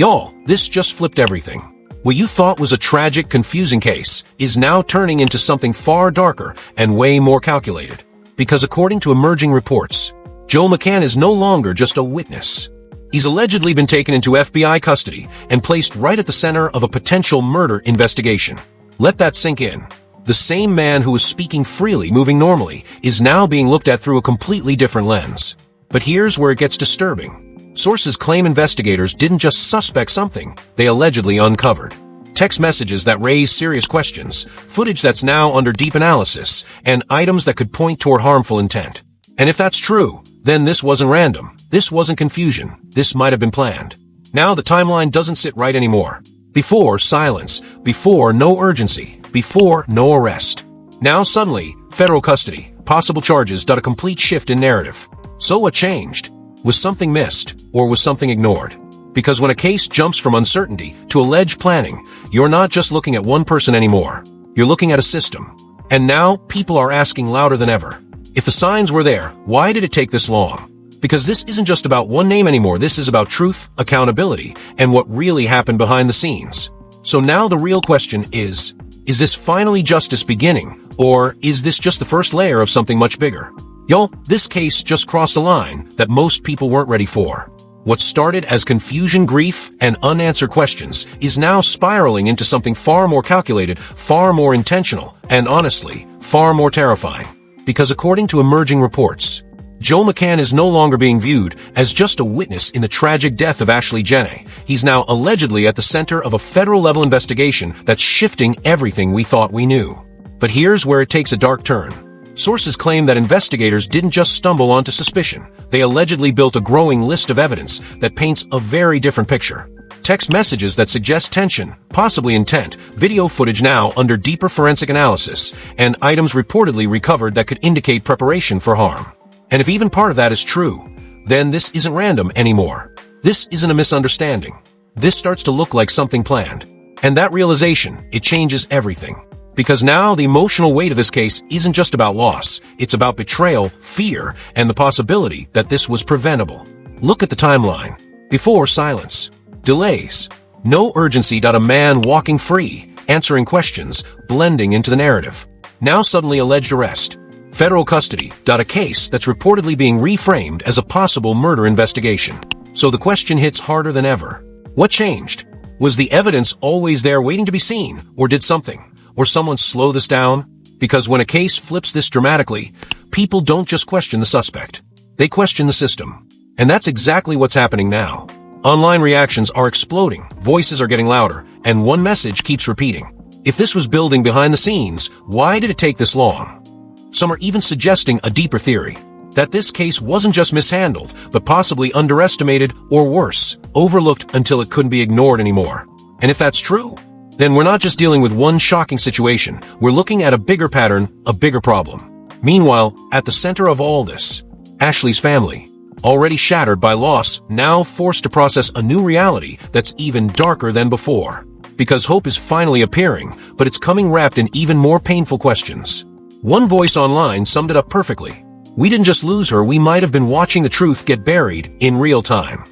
Y'all, this just flipped everything. What you thought was a tragic, confusing case is now turning into something far darker and way more calculated. Because according to emerging reports, Joe McCann is no longer just a witness. He's allegedly been taken into FBI custody and placed right at the center of a potential murder investigation. Let that sink in. The same man who was speaking freely, moving normally, is now being looked at through a completely different lens. But here's where it gets disturbing. Sources claim investigators didn't just suspect something, they allegedly uncovered. Text messages that raise serious questions, footage that's now under deep analysis, and items that could point toward harmful intent. And if that's true, then this wasn't random. This wasn't confusion. This might have been planned. Now the timeline doesn't sit right anymore. Before, silence. Before, no urgency. Before, no arrest. Now suddenly, federal custody, possible charges. A complete shift in narrative. So what changed? Was something missed, or was something ignored? Because when a case jumps from uncertainty to alleged planning, you're not just looking at one person anymore. You're looking at a system. And now, people are asking louder than ever. If the signs were there, why did it take this long? Because this isn't just about one name anymore. This is about truth, accountability, and what really happened behind the scenes. So now the real question is this finally justice beginning, or is this just the first layer of something much bigger? Y'all, this case just crossed a line that most people weren't ready for. What started as confusion, grief, and unanswered questions is now spiraling into something far more calculated, far more intentional, and honestly, far more terrifying. Because according to emerging reports, Joe McCann is no longer being viewed as just a witness in the tragic death of Ashlee Jenae. He's now allegedly at the center of a federal-level investigation that's shifting everything we thought we knew. But here's where it takes a dark turn. Sources claim that investigators didn't just stumble onto suspicion. They allegedly built a growing list of evidence that paints a very different picture. Text messages that suggest tension, possibly intent, video footage now under deeper forensic analysis, and items reportedly recovered that could indicate preparation for harm. And if even part of that is true, then this isn't random anymore. This isn't a misunderstanding. This starts to look like something planned. And that realization, it changes everything. Because now the emotional weight of this case isn't just about loss, it's about betrayal, fear, and the possibility that this was preventable. Look at the timeline. Before, silence. Delays. No urgency. A man walking free, answering questions, blending into the narrative. Now suddenly alleged arrest. Federal custody. A case that's reportedly being reframed as a possible murder investigation. So the question hits harder than ever. What changed? Was the evidence always there waiting to be seen, or did something or someone slow this down? Because when a case flips this dramatically, people don't just question the suspect. They question the system. And that's exactly what's happening now. Online reactions are exploding, voices are getting louder, and one message keeps repeating. If this was building behind the scenes, why did it take this long? Some are even suggesting a deeper theory. That this case wasn't just mishandled, but possibly underestimated or worse, overlooked until it couldn't be ignored anymore. And if that's true, then we're not just dealing with one shocking situation, we're looking at a bigger pattern, a bigger problem. Meanwhile, at the center of all this, Ashlee's family, already shattered by loss, now forced to process a new reality that's even darker than before. Because hope is finally appearing, but it's coming wrapped in even more painful questions. One voice online summed it up perfectly. We didn't just lose her, we might have been watching the truth get buried in real time.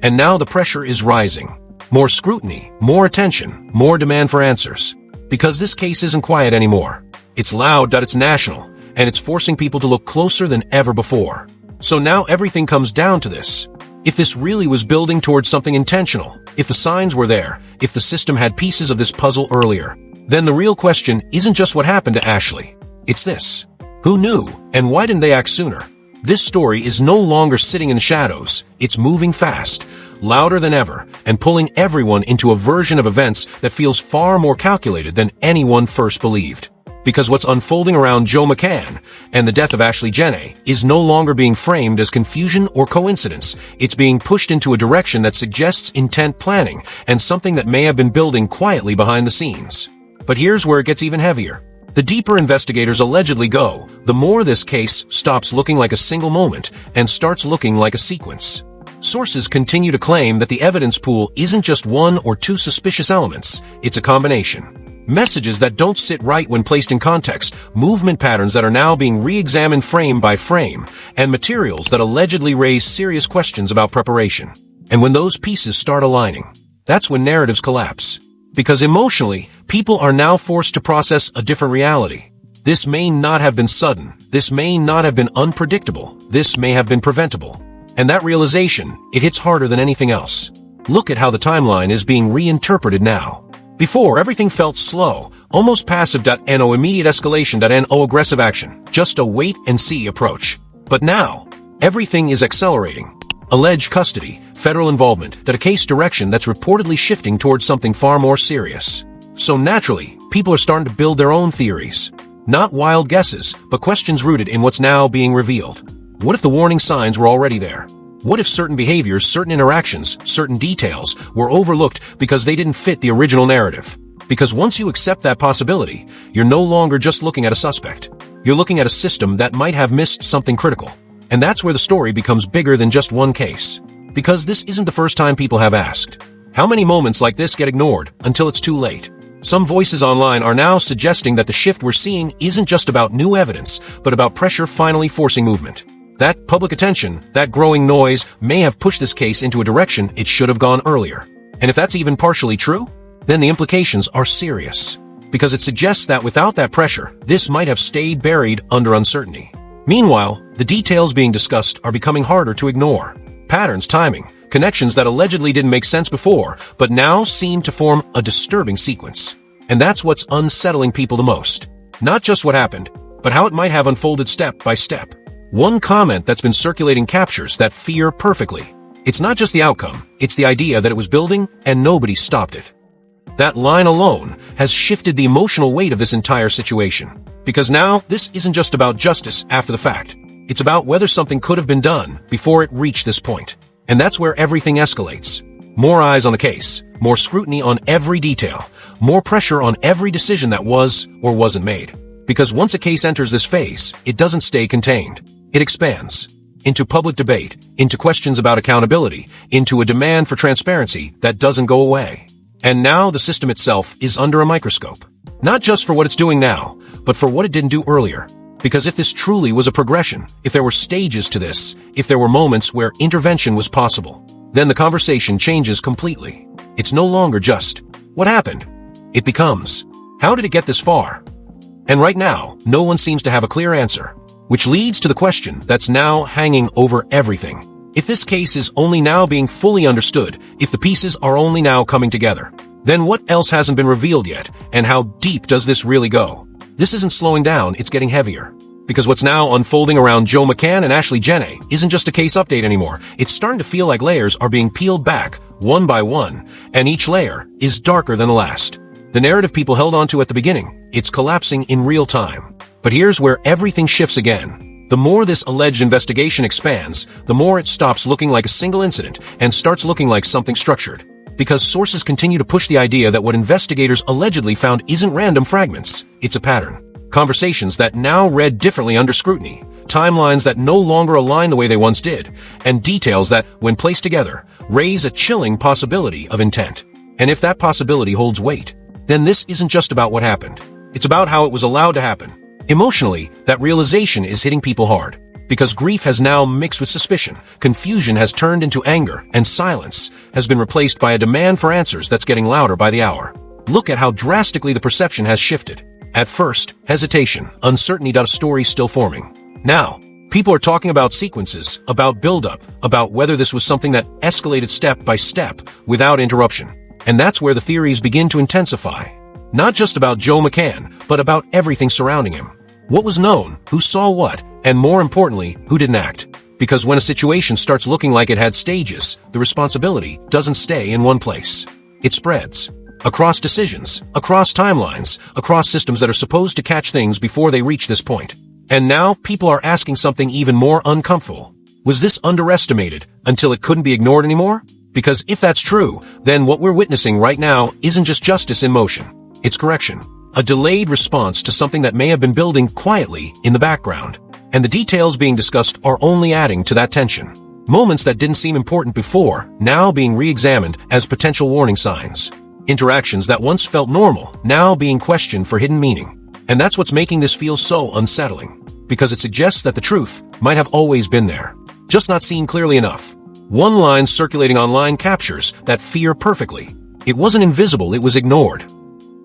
And now the pressure is rising. More scrutiny, more attention, more demand for answers. Because this case isn't quiet anymore. It's loud, it's national, and it's forcing people to look closer than ever before. So now everything comes down to this. If this really was building towards something intentional, if the signs were there, if the system had pieces of this puzzle earlier, then the real question isn't just what happened to Ashlee. It's this. Who knew, and why didn't they act sooner? This story is no longer sitting in the shadows. It's moving fast, louder than ever, and pulling everyone into a version of events that feels far more calculated than anyone first believed. Because what's unfolding around Joe McCann and the death of Ashlee Jenae is no longer being framed as confusion or coincidence. It's being pushed into a direction that suggests intent, planning, and something that may have been building quietly behind the scenes. But here's where it gets even heavier. The deeper investigators allegedly go, the more this case stops looking like a single moment and starts looking like a sequence. Sources continue to claim that the evidence pool isn't just one or two suspicious elements, it's a combination. Messages that don't sit right when placed in context, movement patterns that are now being re-examined frame by frame, and materials that allegedly raise serious questions about preparation. And when those pieces start aligning, that's when narratives collapse. Because emotionally, people are now forced to process a different reality. This may not have been sudden. This may not have been unpredictable. This may have been preventable. And that realization, it hits harder than anything else. Look at how the timeline is being reinterpreted now. Before, everything felt slow, almost passive. No immediate escalation. No aggressive action. Just a wait-and-see approach. But now, everything is accelerating. Alleged custody, federal involvement, a case direction that's reportedly shifting towards something far more serious. So naturally, people are starting to build their own theories. Not wild guesses, but questions rooted in what's now being revealed. What if the warning signs were already there? What if certain behaviors, certain interactions, certain details were overlooked because they didn't fit the original narrative? Because once you accept that possibility, you're no longer just looking at a suspect. You're looking at a system that might have missed something critical. And that's where the story becomes bigger than just one case. Because this isn't the first time people have asked. How many moments like this get ignored until it's too late? Some voices online are now suggesting that the shift we're seeing isn't just about new evidence, but about pressure finally forcing movement. That public attention, that growing noise, may have pushed this case into a direction it should have gone earlier. And if that's even partially true, then the implications are serious. Because it suggests that without that pressure, this might have stayed buried under uncertainty. Meanwhile, the details being discussed are becoming harder to ignore. Patterns, timing, connections that allegedly didn't make sense before, but now seem to form a disturbing sequence. And that's what's unsettling people the most. Not just what happened, but how it might have unfolded step by step. One comment that's been circulating captures that fear perfectly. It's not just the outcome, it's the idea that it was building and nobody stopped it. That line alone has shifted the emotional weight of this entire situation. Because now, this isn't just about justice after the fact. It's about whether something could have been done before it reached this point. And that's where everything escalates. More eyes on the case, more scrutiny on every detail, more pressure on every decision that was or wasn't made. Because once a case enters this phase, it doesn't stay contained. It expands into public debate, into questions about accountability, into a demand for transparency that doesn't go away. And now the system itself is under a microscope. Not just for what it's doing now, but for what it didn't do earlier. Because if this truly was a progression, if there were stages to this, if there were moments where intervention was possible, then the conversation changes completely. It's no longer just, what happened? It becomes, how did it get this far? And right now, no one seems to have a clear answer, which leads to the question that's now hanging over everything. If this case is only now being fully understood, if the pieces are only now coming together, then what else hasn't been revealed yet, and how deep does this really go? This isn't slowing down, it's getting heavier. Because what's now unfolding around Joe McCann and Ashlee Jenae isn't just a case update anymore. It's starting to feel like layers are being peeled back, one by one, and each layer is darker than the last. The narrative people held onto at the beginning, it's collapsing in real time. But here's where everything shifts again. The more this alleged investigation expands, the more it stops looking like a single incident and starts looking like something structured. Because sources continue to push the idea that what investigators allegedly found isn't random fragments, it's a pattern. Conversations that now read differently under scrutiny, timelines that no longer align the way they once did, and details that, when placed together, raise a chilling possibility of intent. And if that possibility holds weight, then this isn't just about what happened. It's about how it was allowed to happen. Emotionally, that realization is hitting people hard. Because grief has now mixed with suspicion, confusion has turned into anger, and silence has been replaced by a demand for answers that's getting louder by the hour. Look at how drastically the perception has shifted. At first, hesitation, uncertainty. A story still forming. Now, people are talking about sequences, about build-up, about whether this was something that escalated step by step without interruption. And that's where the theories begin to intensify. Not just about Joe McCann, but about everything surrounding him. What was known, who saw what, and more importantly, who didn't act. Because when a situation starts looking like it had stages, the responsibility doesn't stay in one place. It spreads. Across decisions, across timelines, across systems that are supposed to catch things before they reach this point. And now people are asking something even more uncomfortable. Was this underestimated until it couldn't be ignored anymore? Because if that's true, then what we're witnessing right now isn't just justice in motion. It's correction. A delayed response to something that may have been building quietly in the background. And the details being discussed are only adding to that tension. Moments that didn't seem important before, now being re-examined as potential warning signs. Interactions that once felt normal, now being questioned for hidden meaning. And that's what's making this feel so unsettling. Because it suggests that the truth might have always been there, just not seen clearly enough. One line circulating online captures that fear perfectly. It wasn't invisible, it was ignored.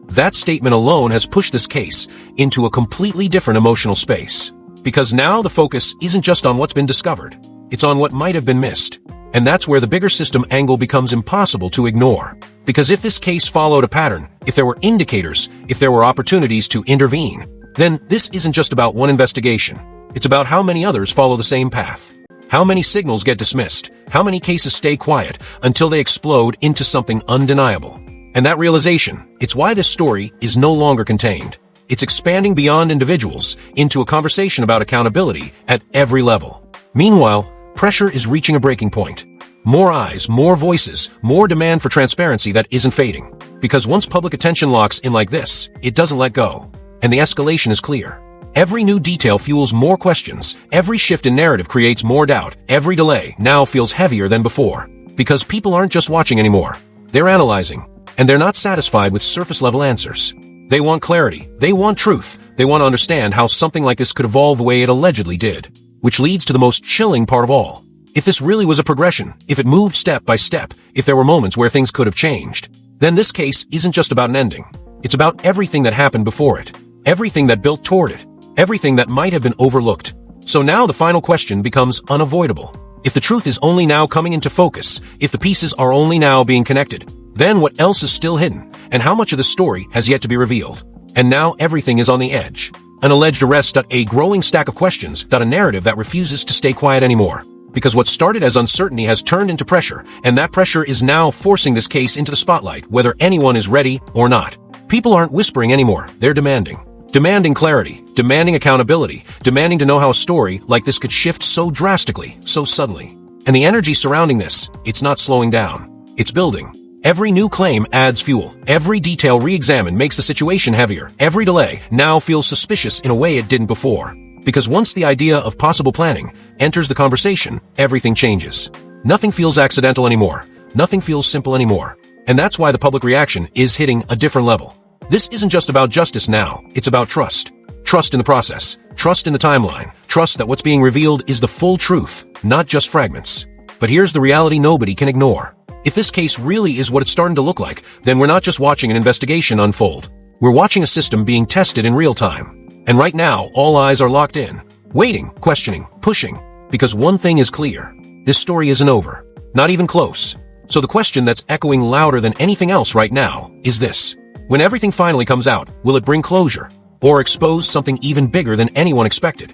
That statement alone has pushed this case into a completely different emotional space. Because now the focus isn't just on what's been discovered, it's on what might have been missed. And that's where the bigger system angle becomes impossible to ignore. Because if this case followed a pattern, if there were indicators, if there were opportunities to intervene, then this isn't just about one investigation. It's about how many others follow the same path. How many signals get dismissed, how many cases stay quiet until they explode into something undeniable. And that realization, it's why this story is no longer contained. It's expanding beyond individuals into a conversation about accountability at every level. Meanwhile, pressure is reaching a breaking point. More eyes, more voices, more demand for transparency that isn't fading. Because once public attention locks in like this, it doesn't let go. And the escalation is clear. Every new detail fuels more questions. Every shift in narrative creates more doubt. Every delay now feels heavier than before. Because people aren't just watching anymore. They're analyzing. And they're not satisfied with surface-level answers. They want clarity. They want truth. They want to understand how something like this could evolve the way it allegedly did. Which leads to the most chilling part of all. If this really was a progression, if it moved step by step, if there were moments where things could have changed, then this case isn't just about an ending. It's about everything that happened before it. Everything that built toward it. Everything that might have been overlooked. So now the final question becomes unavoidable. If the truth is only now coming into focus, if the pieces are only now being connected, then what else is still hidden? And how much of the story has yet to be revealed? And now everything is on the edge. An alleged arrest, a growing stack of questions, a narrative that refuses to stay quiet anymore. Because what started as uncertainty has turned into pressure, and that pressure is now forcing this case into the spotlight, whether anyone is ready or not. People aren't whispering anymore, they're demanding. Demanding clarity, demanding accountability, demanding to know how a story like this could shift so drastically, so suddenly. And the energy surrounding this, it's not slowing down. It's building. Every new claim adds fuel. Every detail re-examined makes the situation heavier. Every delay now feels suspicious in a way it didn't before. Because once the idea of possible planning enters the conversation, everything changes. Nothing feels accidental anymore. Nothing feels simple anymore. And that's why the public reaction is hitting a different level. This isn't just about justice now. It's about trust. Trust in the process. Trust in the timeline. Trust that what's being revealed is the full truth, not just fragments. But here's the reality nobody can ignore. If this case really is what it's starting to look like, then we're not just watching an investigation unfold. We're watching a system being tested in real time. And right now, all eyes are locked in, waiting, questioning, pushing. Because one thing is clear. This story isn't over. Not even close. So the question that's echoing louder than anything else right now is this. When everything finally comes out, will it bring closure? Or expose something even bigger than anyone expected?